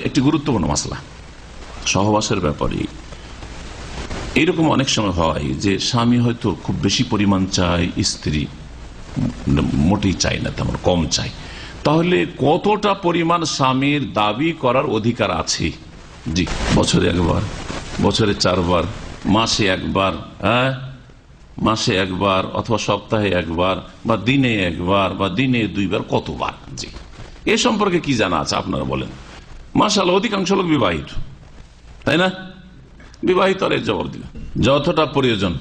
একটি গুরুত্বপূর্ণ মাসলা সহবাসের ব্যাপারে। এইরকম অনেক সময় হয় যে স্বামী হয়তো খুব বেশি পরিমাণ চায়, স্ত্রী মোটেই চাই না, তেমন কম চাই। তাহলে কতটা পরিমাণ স্বামীর দাবি করার অধিকার আছে? জি, বছরে একবার, বছরে 4 বার, মাসে একবার, মাসে একবার অথবা সপ্তাহে একবার বা দিনে একবার বা দিনে 2 বার, কতবার? জি, এ সম্পর্কে কি জানা আছে আপনারা বলেন? মাশাআল্লাহ অধিকাংশ লোক বিবাহিত, তাই না? বিবাহিত আর এর জবাব দিলেন যতটা প্রয়োজন।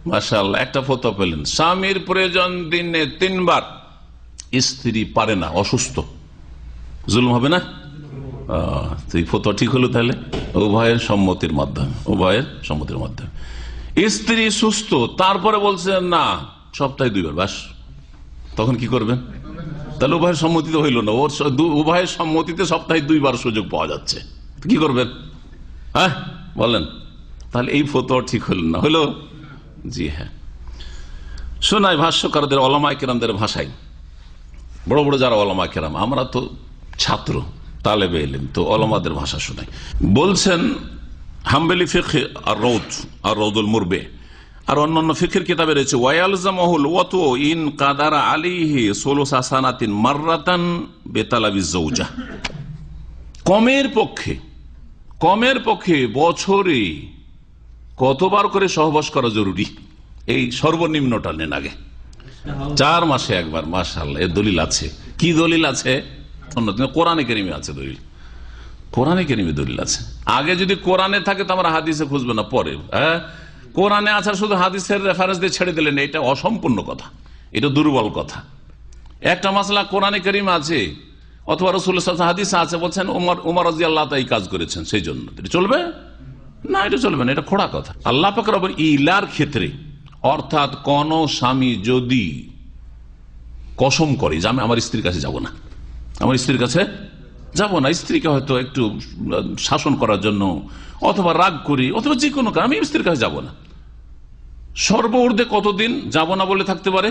মাশাআল্লাহ একটা ফতোয়া পেলেন, স্বামীর প্রয়োজন দিনে 3 বার, স্ত্রী পারে না, অসুস্থ, জুলুম হবে না? ফতোয়া ঠিক হলো তাহলে উভয়ের সম্মতির মাধ্যমে, উভয়ের সম্মতির মাধ্যমে। স্ত্রী সুস্থ, তারপরে বলছে না সপ্তাহে 2 বার, বাস, তখন কি করবেন? তাহলে উভয়ের সম্মতিতে হইল না, ওর উভয়ের সম্মতিতে সপ্তাহে 2 বার সুযোগ পাওয়া যাচ্ছে, কি করবেন? হ্যাঁ বলেন, তাহলে এই ফতোয়া ঠিক হইল না, হইল? জি হ্যাঁ, শোনাই ভাষ্যকারদের ওলামায়ে কেরামদের ভাষায়, বড় বড় যারা ওলামায়ে কেরাম, আমরা তো ছাত্র তালেবে ইলম, তো ওলামাদের ভাষা শোনাই। বলছেন হাম্বলি ফিকহ আর রৌদুল মুরবে আর অন্যান্য ফিকহের কিতাবে রয়েছে, ওয়ায়ালজামহুল ওয়াতু ইন কাদারা আলাইহি সুলুসা সানাতিন মাররাতান বিতালাবিজ জাওজা। কমের পক্ষে বছরে কতবার করে সহবাস করা জরুরি? এই সর্বনিম্নটা নেন আগে, 4 মাসে একবার। মাশাআল্লাহ, এর দলিল আছে। কি দলিল আছে? কোরআনে কারিমে আছে দলিল, কোরআনে কারিমে দলিল আছে। আগে যদি কোরআনে থাকে তো আমরা হাদিসে খুঁজবে না, পরে। কোরআনে আছে, শুধু হাদিসের রেফারেন্স দিয়ে ছেড়ে দিলেন, এটা অসম্পূর্ণ কথা, এটা দুর্বল কথা। একটা মাসলা কোরআনে কারিমে আছে অথবা রাসূলুল্লাহ সাল্লাল্লাহু আলাইহি ওয়াসাল্লাম হাদিসে আছে, বলছেন ওমর রাদিয়াল্লাহু তাআলা এই কাজ করেছেন, সেই জন্য এটা চলবে না, এটা চলবে না, এটা খোড়া কথা। আল্লাহ পাক রব্বুল ইলার ক্ষেত্রে, অর্থাৎ কোন স্বামী যদি কসম করে যে আমি আমার স্ত্রীর কাছে যাব না, আমার স্ত্রীর কাছে যাব না, স্ত্রীকে হয়তো একটু শাসন করার জন্য অথবা রাগ করি অথবা যে কোনো কারণে আমি স্ত্রীর কাছে যাব না, সর্বঊর্ধ্বে কতদিন যাব না বলে থাকতে পারে?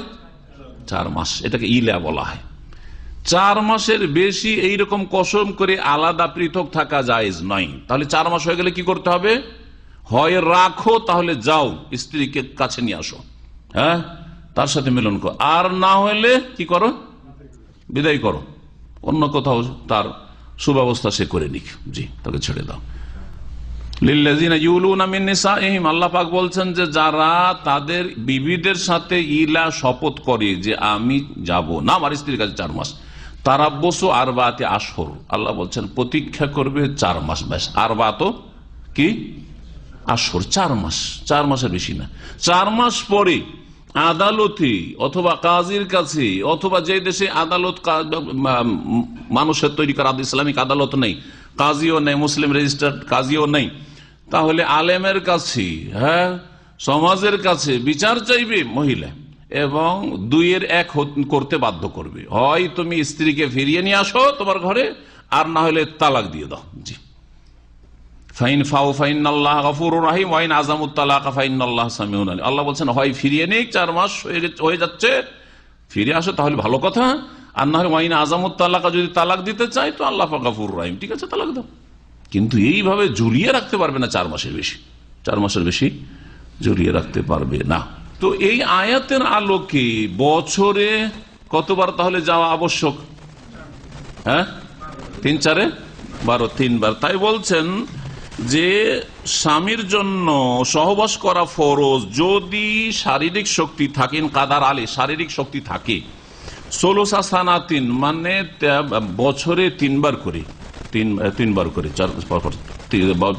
4 মাস। এটাকে ইলা বলা হয়। 4 মাসের বেশি এইরকম কসম করে আলাদা পৃথক থাকা জায়েজ নয়। তাহলে 4 মাস হয়ে গেলে কি করতে হবে? হয় রাখো, তাহলে যাও স্ত্রীকে কাছে নিয়ে আসো, হ্যাঁ, তার সাথে মিলন করো, আর না হলে কি করো? বিদায় করো, অন্য কোথাও তার সুব্যবস্থা সে করে নিক। জি, তাকে ছেড়ে দাও। লিল্লাযিনা ইউলুনা মিন নিসাইহিম, আল্লাহ পাক বলছেন যে যারা তাদের বিবিদের সাথে ইলা শপথ করে যে আমি যাব না আমার স্ত্রীর কাছে 4 মাস, তারাব্বুসু আরবাতি আশহুর, আল্লাহ বলছেন প্রতীক্ষা করবে 4 মাস। ব্যাস, আরবাতো কি? আশহুর, 4 মাস, 4 মাসের বেশি না। 4 মাস পরে আদালতে অথবা কাজীর কাছে, অথবা যে দেশে আদালত মানুষের তৈরি করা ইসলামিক আদালত নেই, কাজীও নেই, মুসলিম রেজিস্টার্ড কাজীও নেই, তাহলে আলেমের কাছে, হ্যাঁ, সমাজের কাছে বিচার চাইবে মহিলা এবং 2-এর 1 করতে বাধ্য করবে। হয় তুমি স্ত্রীকে ফিরিয়ে নিয়ে আসো তোমার ঘরে, আর না হলে তালাক দিয়ে দাও। জি, ফাইন ফাউ ফাইনাল্লাহ গফুরুর রহিম ওয়াইন আযামুত তালাক ফাইনাল্লাহ সামিউন আলিম। আল্লাহ বলছেন হয় ফিরিয়ে নিক, 4 মাস হয়ে যাচ্ছে, ফিরে আসো তাহলে ভালো কথা, আর না হলে ওয়াইন আযামুত তালাক, যদি তালাক দিতে চাই তো আল্লাহ পাক গফুরুর রহিম, ঠিক আছে তালাক দাও। কিন্তু এইভাবে ঝুলিয়ে রাখতে পারবে না 4 মাসের বেশি, 4 মাসের বেশি ঝুলিয়ে রাখতে পারবে না। তো এই আয়াতের আলোকে বছরে কতবার তাহলে যাওয়া আবশ্যক? হ্যাঁ, 3-4 12, 3 বার। তাই বলছেন যে স্বামীর জন্য সহবাস করা ফরজ যদি শারীরিক শক্তি থাকে, কাদার আলী শারীরিক শক্তি থাকে, 16 সানাতিন মানে বছরে 3 বার করে, 3 বার করে, 4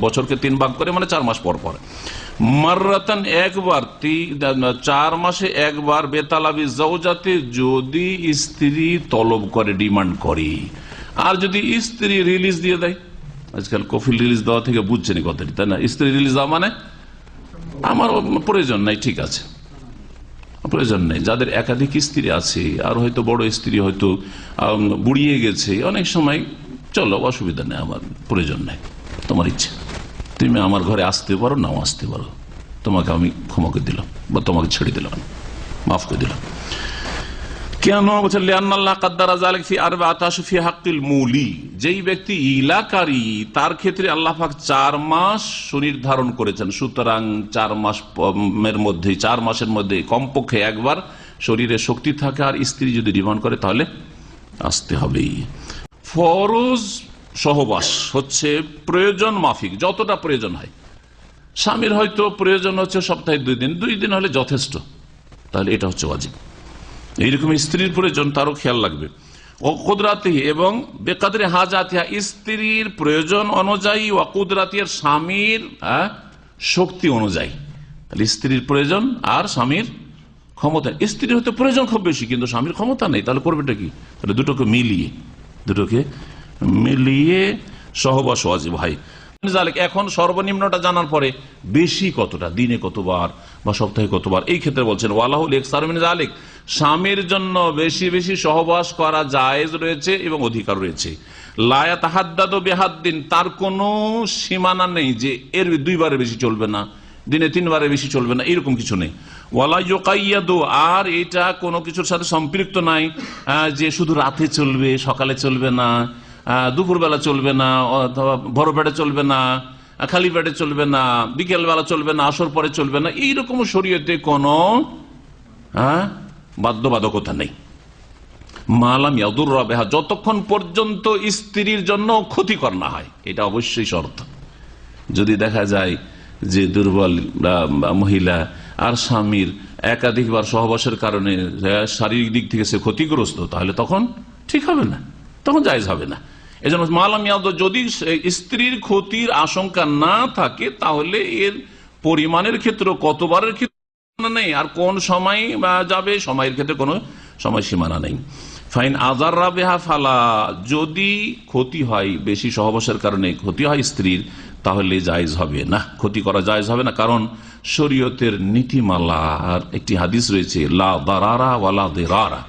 বছরকে 3 ভাগ করে মানে 4 মাস পর পর, মাররাতান একবার, 4 মাসে একবার, বেতালাবি জাওজাতে যদি স্ত্রী তলব করে, ডিমান্ড করে। আর যদি স্ত্রী রিলিজ দিয়ে দেয়, আজকাল কফিল রিলিজ দেওয়া থেকে বুঝছেনি কথাটি, তাই না? স্ত্রী রিলিজ দেওয়া মানে আমার প্রয়োজন নাই, ঠিক আছে, প্রয়োজন নেই। যাদের একাধিক স্ত্রী আছে আর হয়তো বড় স্ত্রী হয়তো বুড়িয়ে গেছে, অনেক সময় চলো অসুবিধা নেই, আমার প্রয়োজন নেই, তোমার ইচ্ছে, তুমি আমার ঘরে আসতে পারো, নাও আসতে পারো, তোমাকে আমি ক্ষমা করে দিলাম বা তোমাকে ছেড়ে দিলাম, মাফ করে দিলাম। কেন বলছেন লিআন্নাল্লাহ কাদ্দারা যালিক ফি আরবাআতি আশহুর ফি হাক্কিল মৌলি, যেই ব্যক্তি ইলাকারী তার ক্ষেত্রে আল্লাহ পাক 4 মাস সুনির্ধারণ করেছেন। সুতরাং 4 মাসের মধ্যে কমপক্ষে একবার শরীরে শক্তি থাকে, আর স্ত্রী যদি ডিমান্ড করে তাহলে আসতে হবেই। ফরজ সহবাস হচ্ছে প্রয়োজন মাফিক, যতটা প্রয়োজন হয়। স্বামীর হয়তো প্রয়োজন হচ্ছে সপ্তাহে 2 দিন, 2 দিন হলে যথেষ্ট, তাহলে এটা হচ্ছে ওয়াজিব। এইরকম স্ত্রীর প্রয়োজন তারও খেয়াল লাগবে। ও কুদরাতি এবং বেকাদরে হাজাতিহা, স্ত্রীর প্রয়োজন অনুযায়ী, ও কুদরাতির স্বামীর শক্তি অনুযায়ী। তাহলে স্ত্রীর প্রয়োজন আর স্বামীর ক্ষমতা। স্ত্রীর হয়তো প্রয়োজন খুব বেশি কিন্তু স্বামীর ক্ষমতা নেই, তাহলে করবেটা কি? তাহলে দুটোকে মিলিয়ে সহবাস ওয়াজিব হয়। এখন সর্বনিম্নটা জানার পরে বেশি কতটা, দিনে কতবার বা সপ্তাহে কতবার, এই ক্ষেত্রে বলছেন ওয়ালাহুল ইকসারু মিন যালিক, স্বামীর জন্য বেশি বেশি সহবাস করা জায়েজ রয়েছে এবং অধিকার রয়েছে। লা ইয়াতাহাদ্দাদু বিহাদ্দিন, তার কোনো সীমানা নেই যে এর 2 বারের বেশি চলবে না, দিনে 3 বারের বেশি চলবে না, এরকম কিছু নেই। ওয়ালা ইউকাইয়াদু, আর এটা কোনো কিছুর সাথে সম্পৃক্ত নাই যে শুধু রাতে চলবে, সকালে চলবে না, দুপুরবেলা চলবে না, অথবা ভোর পেটে চলবে না, খালি পেটে চলবে না, বিকেলবেলা চলবে না, আসর পরে চলবে না, এইরকম শরীয়তে কোনো বাধ্যবাধকতা নেই। মালাম ইয়াদুররা বিহা, যতক্ষণ পর্যন্ত স্ত্রীর জন্য ক্ষতিকর না হয়, এটা অবশ্যই শর্ত। যদি দেখা যায় যে দুর্বল মহিলা আর স্বামীর একাধিকবার সহবাসের কারণে শারীরিক দিক থেকে সে ক্ষতিগ্রস্ত, তাহলে তখন ঠিক হবে না, তখন জায়েজ হবে না। এজন্য মালাম ইয়াদ, যদি স্ত্রীর ক্ষতির আশঙ্কা না থাকে তাহলে এর পরিমাণের ক্ষেত্রে কতবারের ক্ষেত্রে নেই, আর কোন সময় যাবে সময়ের ক্ষেত্রে কোনো সময় সীমানা নেই। ফাইন আযাররা বিহা ফালা, যদি ক্ষতি হয় বেশি সহবাসের কারণে ক্ষতি হয় স্ত্রীর, তাহলে জায়েজ হবে না, ক্ষতি করা জায়েজ হবে না। কারণ শরীয়তের নীতিমালার একটি হাদিস রয়েছে, লা দারারা ওয়ালা দিরারা।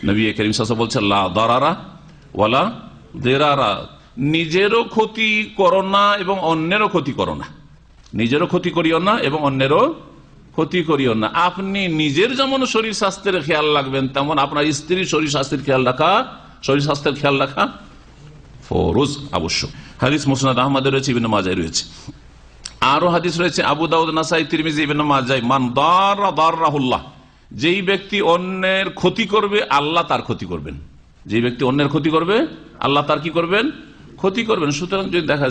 নবী করিম সাল্লাল্লাহু আলাইহি ওয়াসাল্লাম বলছেন লা দারারা ওয়ালা দিরারা, নিজেরও ক্ষতি করো না এবং অন্যেরও ক্ষতি করো না, নিজেরও ক্ষতি করিও না এবং অন্যেরও ক্ষতি করিও না। আপনি নিজের যেমন শরীর স্বাস্থ্যের খেয়াল রাখবেন, তেমন আপনার স্ত্রীর শরীর স্বাস্থ্যের খেয়াল রাখা ফরজ, আবশ্যক। হাদিস মুসনাদ আহমদে রয়েছে, ইবনে মাজায় রয়েছে, আরো হাদিস রয়েছে আবু দাউদ, নাসাই, তিরমিজি, ইবনে মাজায়। মান দাররা দাররাহুল্লাহ, যেই ব্যক্তি অন্যের ক্ষতি করবে আল্লাহ তার ক্ষতি করবেন। যেই ব্যক্তি অন্যের ক্ষতি করবে আল্লাহ তার কি করবেন? ক্ষতি করবেন। সুতরাং যদি দেখা